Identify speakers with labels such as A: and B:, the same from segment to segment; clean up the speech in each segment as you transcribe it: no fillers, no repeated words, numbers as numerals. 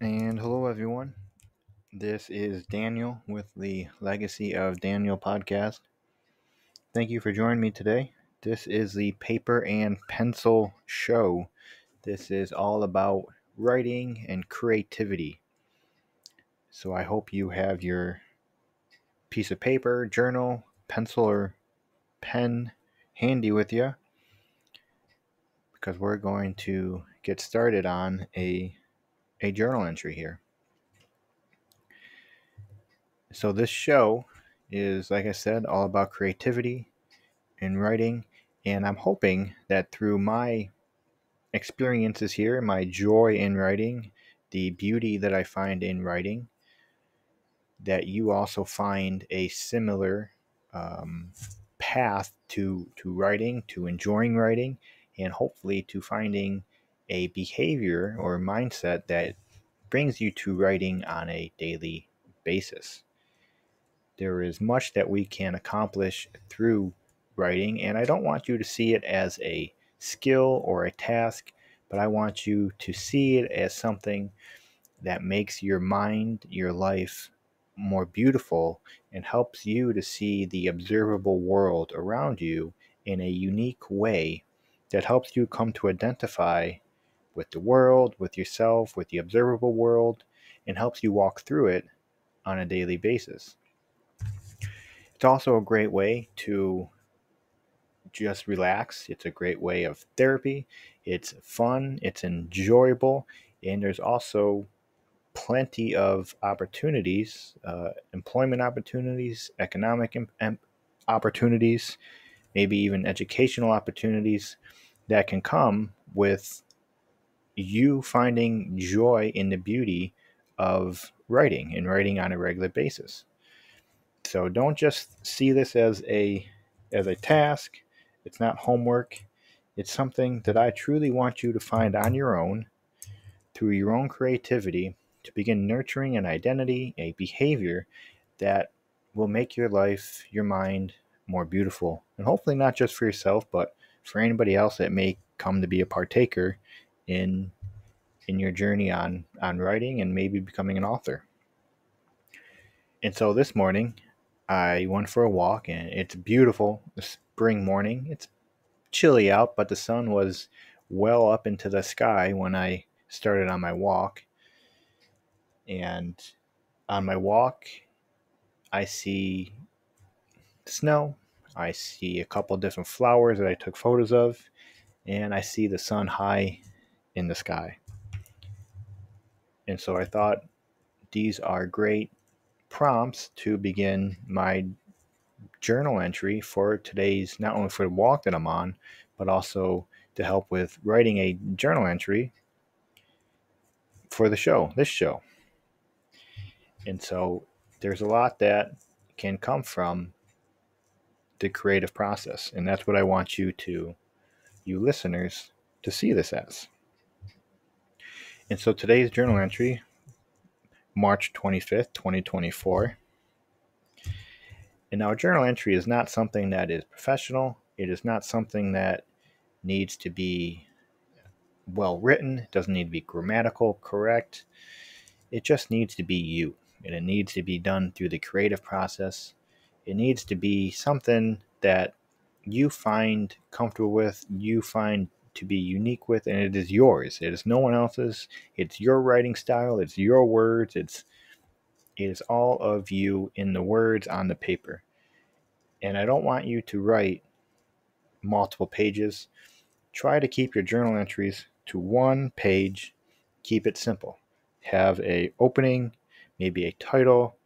A: And hello, everyone. This is Daniel with the Legacy of Daniel podcast. Thank you for joining me today. This is the Paper and Pencil Show. This is all about writing and creativity. So I hope you have your piece of paper, journal, pencil, or pen handy with you because we're going to get started on a journal entry here. So this show is, like I said, all about creativity in writing, and I'm hoping that through my experiences here, my joy in writing, the beauty that I find in writing, that you also find a similar um, path to writing, to enjoying writing, and hopefully to finding a behavior or mindset that brings you to writing on a daily basis. There is much that we can accomplish through writing, and I don't want you to see it as a skill or a task, but I want you to see it as something that makes your mind, your life more beautiful and helps you to see the observable world around you in a unique way that helps you come to identify with the world, with yourself, with the observable world, and helps you walk through it on a daily basis. It's also a great way to just relax. It's a great way of therapy. It's fun, it's enjoyable, and there's also plenty of opportunities, employment opportunities, economic opportunities, maybe even educational opportunities that can come with you finding joy in the beauty of writing and writing on a regular basis. So don't just see this as a task. It's not homework. It's something that I truly want you to find on your own through your own creativity to begin nurturing an identity, a behavior that will make your life, your mind more beautiful. And hopefully not just for yourself, but for anybody else that may come to be a partaker in your journey on writing and maybe becoming an author. And so this morning, I went for a walk, and it's beautiful, the spring morning. It's chilly out, but the sun was well up into the sky when I started on my walk. And on my walk, I see snow. I see a couple different flowers that I took photos of, and I see the sun high in the sky. And so I thought these are great prompts to begin my journal entry for today's, not only for the walk that I'm on, but also to help with writing a journal entry for this show. And so there's a lot that can come from the creative process. And that's what I want you listeners, to see this as. And so today's journal entry, March 25th, 2024. And now a journal entry is not something that is professional. It is not something that needs to be well written. It doesn't need to be grammatical correct. It just needs to be you. And it needs to be done through the creative process. It needs to be something that you find comfortable with, you find to be unique with, and it is yours. It is no one else's. It's your writing style. It's your words. It is all of you in the words on the paper. And I don't want you to write multiple pages. Try to keep your journal entries to one page. Keep it simple. Have a opening, maybe a title,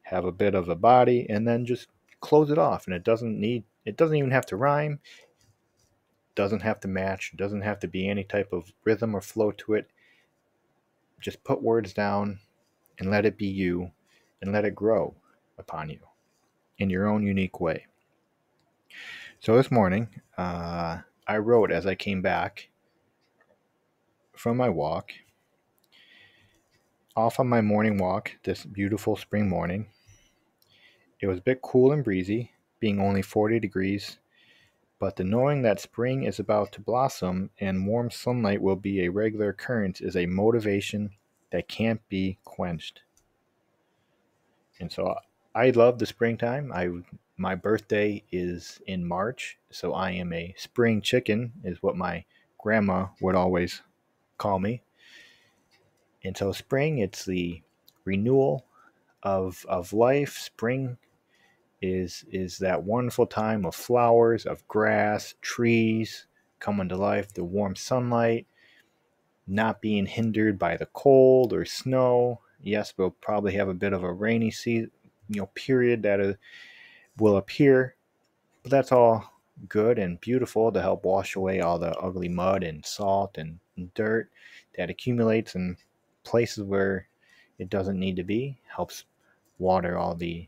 A: have a bit of a body, and then just close it off. And it doesn't even have to rhyme, doesn't have to match, doesn't have to be any type of rhythm or flow to it. Just put words down and let it be you, and let it grow upon you in your own unique way. So this morning, I wrote as I came back from my walk, off on my morning walk this beautiful spring morning. It was a bit cool and breezy, being only 40 degrees, but the knowing that spring is about to blossom and warm sunlight will be a regular occurrence is a motivation that can't be quenched. And so I love the springtime. My birthday is in March, so I am a spring chicken, is what my grandma would always call me. And so spring, it's the renewal of life. Spring is that wonderful time of flowers, of grass, trees coming to life, the warm sunlight, not being hindered by the cold or snow. Yes, we'll probably have a bit of a rainy season, period that will appear, but that's all good and beautiful to help wash away all the ugly mud and salt and dirt that accumulates in places where it doesn't need to be. Helps water all the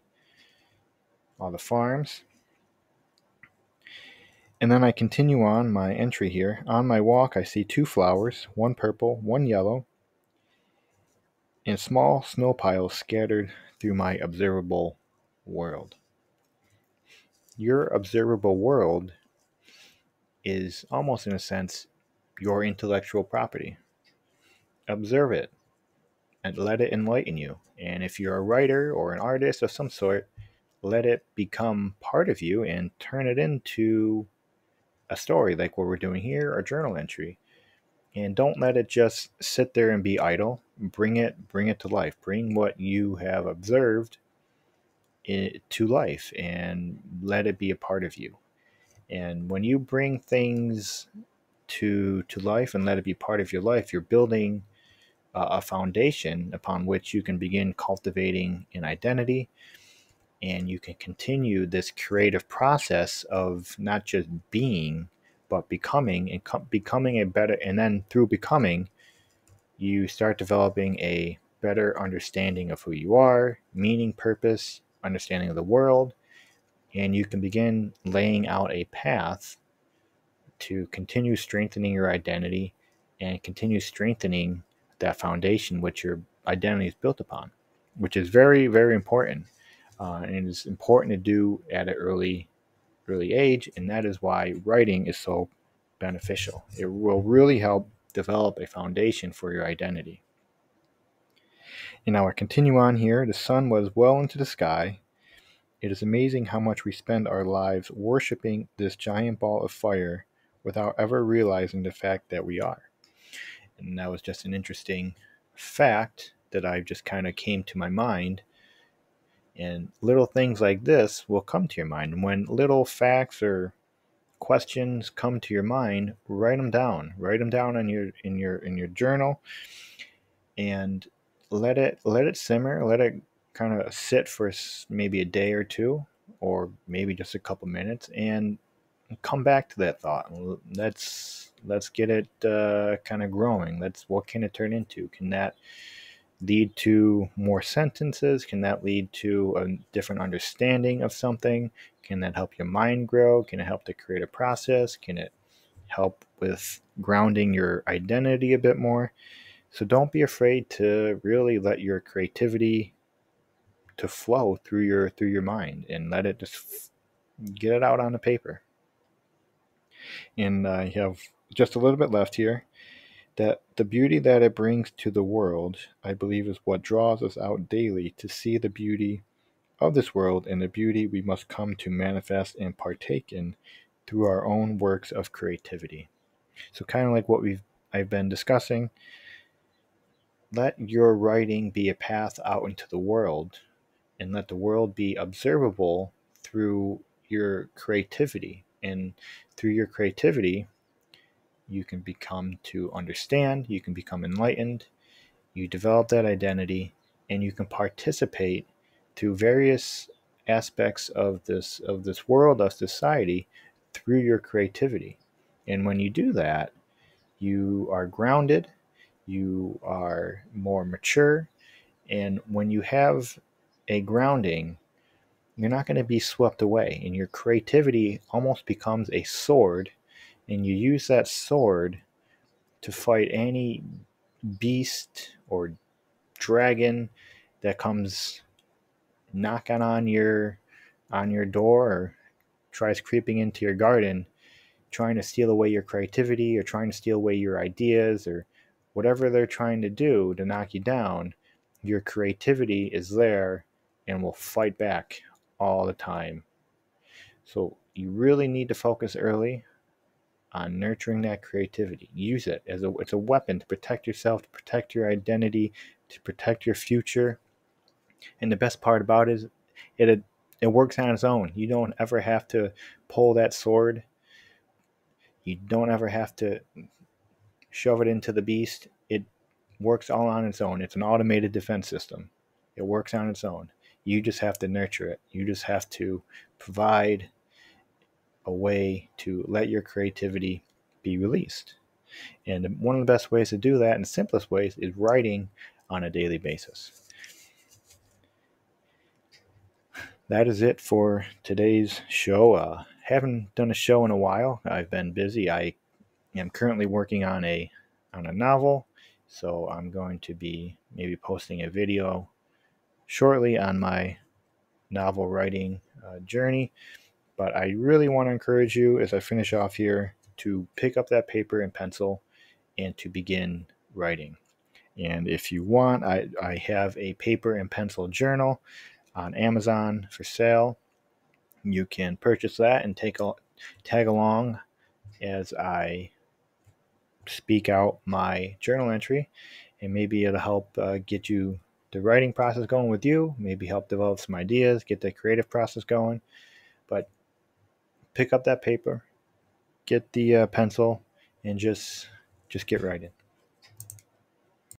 A: farms. And then I continue on my entry here. On my walk, I see two flowers, one purple, one yellow, and small snow piles scattered through my observable world. Your observable world is almost, in a sense, your intellectual property. Observe it and let it enlighten you. And if you're a writer or an artist of some sort, let it become part of you and turn it into a story like what we're doing here, a journal entry. And don't let it just sit there and be idle. Bring it to life. Bring what you have observed to life and let it be a part of you. And when you bring things to life and let it be part of your life, you're building a foundation upon which you can begin cultivating an identity, and you can continue this creative process of not just being but becoming, and becoming a better, and then through becoming you start developing a better understanding of who you are, meaning, purpose, understanding of the world, and you can begin laying out a path to continue strengthening your identity and continue strengthening that foundation which your identity is built upon, which is very, very important. And it is important to do at an early age, and that is why writing is so beneficial. It will really help develop a foundation for your identity. And now I continue on here. The sun was well into the sky. It is amazing how much we spend our lives worshiping this giant ball of fire without ever realizing the fact that we are. And that was just an interesting fact that I just kind of came to my mind. And little things like this will come to your mind. And when little facts or questions come to your mind, write them down. Write them down in your journal, and let it simmer. Let it kind of sit for maybe a day or two, or maybe just a couple minutes, and come back to that thought. Let's get it kind of growing. What can it turn into? Can that lead to more sentences? Can that lead to a different understanding of something? Can that help your mind grow? Can it help to create a process? Can it help with grounding your identity a bit more? So don't be afraid to really let your creativity to flow through your mind, and let it just get it out on the paper. And I have just a little bit left here. That the beauty that it brings to the world, I believe, is what draws us out daily to see the beauty of this world, and the beauty we must come to manifest and partake in through our own works of creativity. So kind of like what I've been discussing, let your writing be a path out into the world, and let the world be observable through your creativity. And through your creativity, you can become to understand, you can become enlightened, you develop that identity, and you can participate through various aspects of this world, of society, through your creativity. And when you do that, you are grounded, you are more mature, and when you have a grounding, you're not going to be swept away, and your creativity almost becomes a sword, and you use that sword to fight any beast or dragon that comes knocking on your door, or tries creeping into your garden, trying to steal away your creativity or trying to steal away your ideas or whatever they're trying to do to knock you down, your creativity is there and will fight back all the time. So you really need to focus early on nurturing that creativity. Use it as it's a weapon to protect yourself, to protect your identity, to protect your future. And the best part about it is it works on its own. You don't ever have to pull that sword. You don't ever have to shove it into the beast. It works all on its own. It's an automated defense system. It works on its own. You just have to nurture it. You just have to provide a way to let your creativity be released. And one of the best ways to do that, and the simplest ways, is writing on a daily basis. That is it for today's show. Haven't done a show in a while. I've been busy. I am currently working on a novel, so I'm going to be maybe posting a video shortly on my novel writing journey. But I really want to encourage you, as I finish off here, to pick up that paper and pencil and to begin writing. And if you want, I have a paper and pencil journal on Amazon for sale. You can purchase that and tag along as I speak out my journal entry, and maybe it'll help get you the writing process going with you, maybe help develop some ideas, get the creative process going. But pick up that paper, get the pencil, and just get writing.